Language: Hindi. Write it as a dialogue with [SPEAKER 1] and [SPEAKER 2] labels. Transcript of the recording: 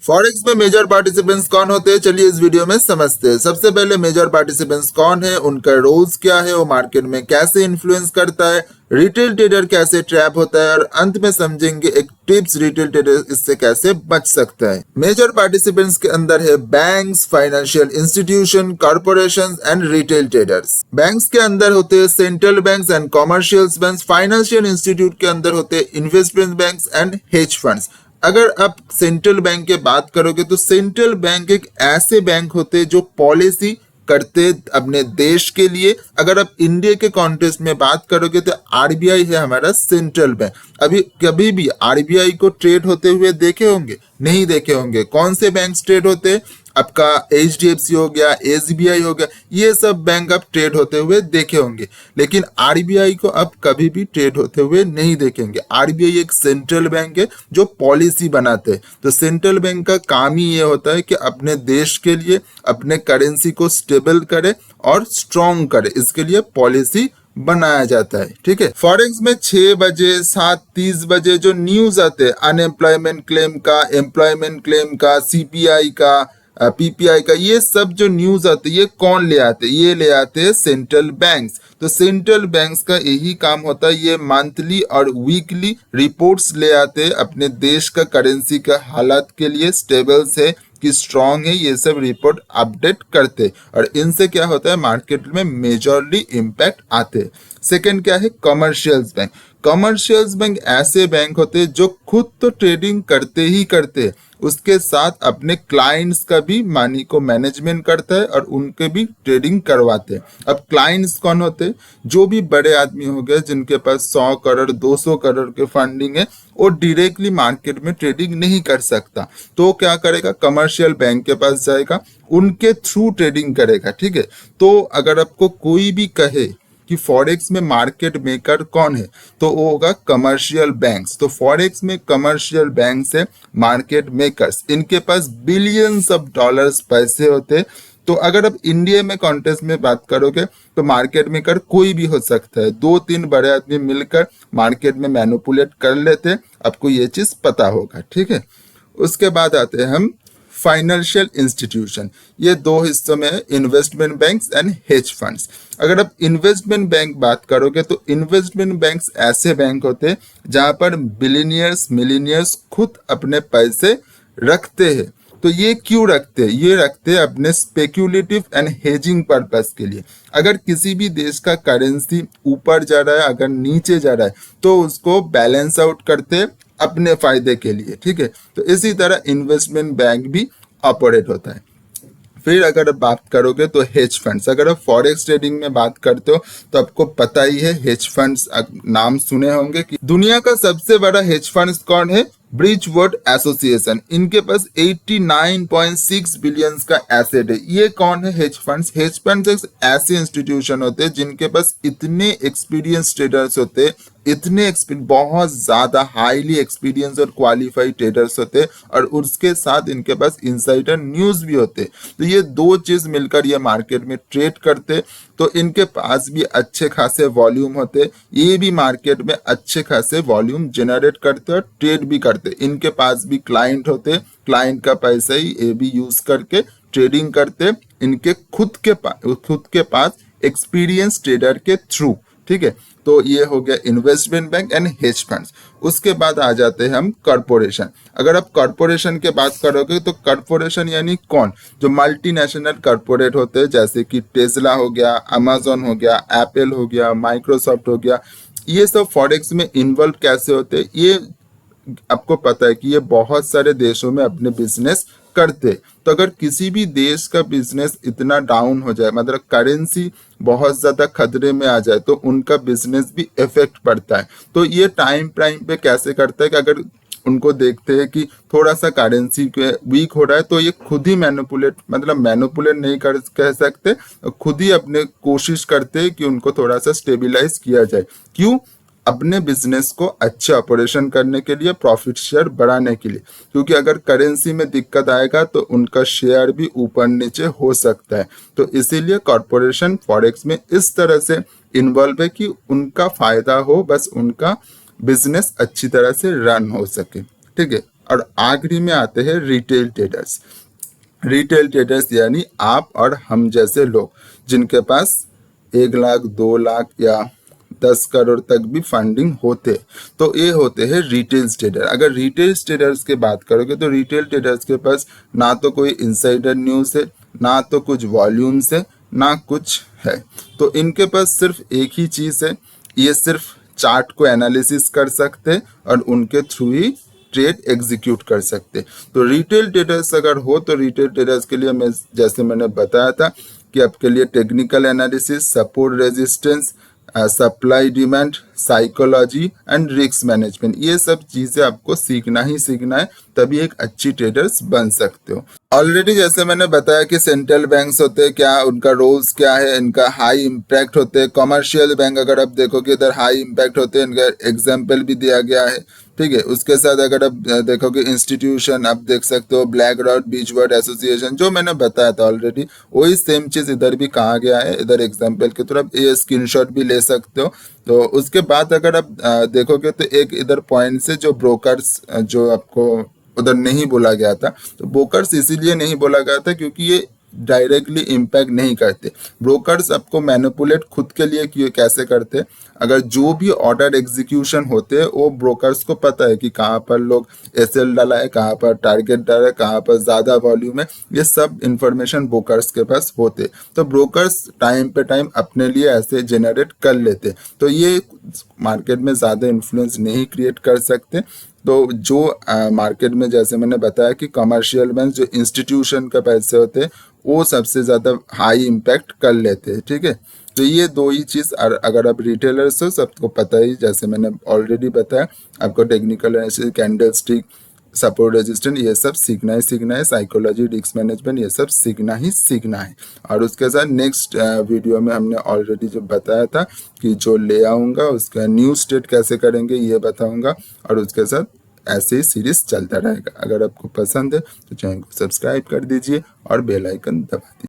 [SPEAKER 1] फॉरेक्स में मेजर पार्टिसिपेंट्स कौन होते हैं, चलिए इस वीडियो में समझते हैं। सबसे पहले मेजर पार्टिसिपेंट्स कौन है, उनका रोल्स क्या है, वो मार्केट में कैसे इन्फ्लुएंस करता है, रिटेल ट्रेडर कैसे ट्रैप होता है और अंत में समझेंगे एक टिप्स रिटेल ट्रेडर इससे कैसे बच सकता है। मेजर पार्टिसिपेंट्स के अंदर है banks, financial institution, corporations and retail traders. Banks के अंदर होते हैं central banks and commercial banks. Financial institute के अंदर होते हैं investment banks and hedge funds. अगर आप सेंट्रल बैंक की बात करोगे तो सेंट्रल बैंक एक ऐसे बैंक होते हैं जो पॉलिसी करते अपने देश के लिए। अगर आप इंडिया के कॉन्टेक्स्ट में बात करोगे तो आरबीआई है हमारा सेंट्रल बैंक। अभी कभी भी आरबीआई को ट्रेड होते हुए देखे होंगे? नहीं देखे होंगे। कौन से बैंक ट्रेड होते हैं? आपका एचडीएफसी हो गया, एसबीआई हो गया, ये सब बैंक आप ट्रेड होते हुए देखे होंगे, लेकिन आरबीआई को आप कभी भी ट्रेड होते हुए नहीं देखेंगे। आरबीआई एक सेंट्रल बैंक है जो पॉलिसी बनाते हैं। तो सेंट्रल बैंक का काम ही ये होता है कि अपने देश के लिए अपने करेंसी को स्टेबल करे और स्ट्रॉन्ग करे, इसके लिए पॉलिसी बनाया जाता है। ठीक है, फॉरेक्स में 6 बजे 7:30 बजे जो न्यूज आते हैं अनएम्प्लॉयमेंट क्लेम का, एम्प्लॉयमेंट क्लेम का, सीपीआई का, पीपीआई का, ये सब जो न्यूज आते ये कौन ले आते? ये ले आते हैं सेंट्रल बैंक्स। तो सेंट्रल बैंक्स का यही काम होता है, ये मंथली और वीकली रिपोर्ट्स ले आते हैं अपने देश का करेंसी का हालत के लिए, स्टेबल है कि स्ट्रॉन्ग है, ये सब रिपोर्ट अपडेट करते और इनसे क्या होता है मार्केट में मेजरली इम्पैक्ट आते। सेकंड क्या है? Commercials bank. कमर्शियल्स बैंक ऐसे बैंक होते हैं जो खुद तो ट्रेडिंग करते ही करते, उसके साथ अपने क्लाइंट्स का भी मनी को मैनेजमेंट करता है और उनके भी ट्रेडिंग करवाते हैं। अब क्लाइंट्स कौन होते हैं? जो भी बड़े आदमी हो गए जिनके पास 100 करोड़ 200 करोड़ के फंडिंग है, वो डायरेक्टली मार्केट में ट्रेडिंग नहीं कर सकता, तो क्या करेगा? कमर्शियल बैंक के पास जाएगा, उनके थ्रू ट्रेडिंग करेगा। ठीक है, तो अगर आपको कोई भी कहे कि फॉरेक्स में मार्केट मेकर कौन है, तो वो होगा कमर्शियल बैंक्स। तो फॉरेक्स में कमर्शियल बैंक्स है मार्केट मेकर्स, इनके पास बिलियंस ऑफ डॉलर्स पैसे होते। तो अगर आप इंडिया में कॉन्टेस्ट में बात करोगे तो मार्केट मेकर कोई भी हो सकता है, 2-3 बड़े आदमी मिलकर मार्केट में मैनिपुलेट कर लेते, आपको ये चीज पता होगा। ठीक है, उसके बाद आते हैं हम फाइनेंशियल इंस्टीट्यूशन। ये 2 हिस्सों में है, investment banks and hedge funds. अगर आप इन्वेस्टमेंट बैंक बात करोगे तो इन्वेस्टमेंट बैंक्स ऐसे बैंक होते हैं जहां पर बिलियनियर्स मिलियनियर्स खुद अपने पैसे रखते हैं। तो ये क्यों रखते हैं? ये रखते हैं अपने स्पेक्यूलेटिव एंड हेजिंग पर्पस के लिए। अगर किसी भी देश का करेंसी ऊपर जा रहा है, अगर नीचे जा रहा है, तो उसको बैलेंस आउट करते अपने फायदे के लिए। ठीक है, तो इसी तरह इन्वेस्टमेंट बैंक भी ऑपरेट होता है। फिर अगर बात करोगे तो हेज फंड्स। अगर आप फॉरेक्स ट्रेडिंग में बात करते हो तो आपको पता ही है, हेज फंड्स नाम सुने होंगे कि दुनिया का सबसे बड़ा हेज फंड्स कौन है? ब्रिजवुड एसोसिएशन। इनके पास 89.6 बिलियन का एसेट है। ये कौन है? Hedge funds. हेज फंड्स एक ऐसे इंस्टीट्यूशन होते हैं जिनके पास इतने एक्सपीरियंस ट्रेडर्स होते हैं, इतने बहुत ज्यादा हाईली एक्सपीरियंस और क्वालिफाइड ट्रेडर्स होते हैं, और उसके साथ इनके पास इनसाइडर न्यूज भी होते हैं। तो ये 2 चीज मिलकर ये मार्केट में ट्रेड करते, तो इनके पास भी अच्छे खासे वॉल्यूम होते, ये भी मार्केट में अच्छे खासे वॉल्यूम जनरेट करते और ट्रेड भी करते। इनके पास भी क्लाइंट होते, क्लाइंट का पैसा ही ये भी यूज करके ट्रेडिंग करते, इनके खुद के पास एक्सपीरियंस ट्रेडर के थ्रू। ठीक है, तो ये हो गया investment bank and hedge funds. उसके बाद आ जाते हैं हम कॉर्पोरेशन। अगर आप कॉर्पोरेशन के बात करोगे तो कॉर्पोरेशन यानी कौन? जो मल्टीनेशनल कॉर्पोरेट होते हैं, जैसे कि टेस्ला हो गया, अमेजोन हो गया, एप्पल हो गया, माइक्रोसॉफ्ट हो गया, ये सब फॉरेक्स में इन्वॉल्व कैसे होते हैं? ये आपको पता है कि ये बहुत सारे देशों में अपने बिजनेस करते। तो अगर किसी भी देश का बिजनेस इतना डाउन हो जाए, मतलब करेंसी बहुत ज्यादा खतरे में आ जाए, तो उनका बिजनेस भी इफेक्ट पड़ता है। तो ये टाइम पे कैसे करता है कि अगर उनको देखते हैं कि थोड़ा सा करेंसी वीक हो रहा है, तो ये खुद ही मैनिपुलेट नहीं कह सकते, खुद ही अपने कोशिश करते हैं कि उनको थोड़ा सा स्टेबिलाईज किया जाए। क्यों? अपने बिजनेस को अच्छे ऑपरेशन करने के लिए, प्रॉफिट शेयर बढ़ाने के लिए। क्योंकि अगर करेंसी में दिक्कत आएगा तो उनका शेयर भी ऊपर नीचे हो सकता है। तो इसीलिए कॉर्पोरेशन फॉरेक्स में इस तरह से इन्वॉल्व है कि उनका फायदा हो, बस उनका बिजनेस अच्छी तरह से रन हो सके। ठीक है, और आखिरी में आते हैं रिटेल ट्रेडर्स। रिटेल ट्रेडर्स यानी आप और हम जैसे लोग जिनके पास 1 लाख 2 लाख या 10 करोड़ तक भी फंडिंग होते, तो ये होते हैं रिटेल ट्रेडर। अगर रिटेल ट्रेडर्स की बात करोगे तो रिटेल ट्रेडर्स के पास ना तो कोई इनसाइडर न्यूज़ है, ना तो कुछ वॉल्यूम्स है, ना कुछ है। तो इनके पास सिर्फ एक ही चीज़ है, ये सिर्फ चार्ट को एनालिसिस कर सकते और उनके थ्रू ही ट्रेड एग्जीक्यूट कर सकते। तो रिटेल ट्रेडर्स अगर हो तो रिटेल ट्रेडर्स के लिए मैं जैसे मैंने बताया था कि आपके लिए technical analysis, support resistance, supply demand, psychology and risk management, ये सब चीज़ें आपको सीखना ही सीखना है, तभी एक अच्छी ट्रेडर्स बन सकते हो। ऑलरेडी जैसे मैंने बताया कि सेंट्रल बैंक्स होते हैं क्या, उनका रोल्स क्या है, इनका हाई इम्पैक्ट होते हैं। कमर्शियल बैंक अगर आप देखोगे इधर हाई इम्पैक्ट होते हैं, इनका एग्जाम्पल भी दिया गया है, ठीक है। उसके साथ अगर आप देखोगे इंस्टीट्यूशन, आप देख सकते हो ब्लैक रॉक, बीचवर्ड एसोसिएशन, जो मैंने बताया था ऑलरेडी वही सेम चीज़ इधर भी कहा गया है। इधर एग्जाम्पल के थ्रू आप ये स्क्रीनशॉट भी ले सकते हो। तो उसके बाद अगर आप देखोगे तो एक इधर पॉइंट से जो ब्रोकर्स जो आपको उधर नहीं बोला गया था, तो ब्रोकर्स इसीलिए नहीं बोला गया था क्योंकि ये डायरेक्टली इम्पैक्ट नहीं करते। ब्रोकर्स आपको मैनिपुलेट खुद के लिए कैसे करते, अगर जो भी ऑर्डर एग्जीक्यूशन होते हैं वो ब्रोकर्स को पता है कि कहाँ पर लोग एसएल डाला है, कहाँ पर टारगेट डाला है, कहाँ पर ज़्यादा वॉल्यूम है, ये सब इंफॉर्मेशन ब्रोकर्स के पास होते। तो ब्रोकर्स टाइम पे टाइम अपने लिए ऐसे जनरेट कर लेते, तो ये मार्केट में ज़्यादा इन्फ्लुएंस नहीं क्रिएट कर सकते। तो जो मार्केट में जैसे मैंने बताया कि कमर्शियल बैंक जो इंस्टीट्यूशन के पैसे होते हैं वो सबसे ज़्यादा हाई इम्पैक्ट कर लेते हैं, ठीक है। तो ये दो ही चीज़, अगर आप रिटेलर्स हो सबको पता ही, जैसे मैंने ऑलरेडी बताया, आपको technical analysis, candle stick, support resistant, ये सब सीखना ही सीखना है। साइकोलॉजी, रिस्क मैनेजमेंट, ये सब सीखना ही सीखना है। और उसके साथ नेक्स्ट वीडियो में हमने ऑलरेडी जो बताया था कि जो ले आऊँगा उसका न्यू स्टेट कैसे करेंगे ये बताऊँगा, और उसके साथ ऐसे ही सीरीज चलता रहेगा। अगर आपको पसंद है तो चैनल को सब्सक्राइब कर दीजिए और बेल आइकन दबा दीजिए।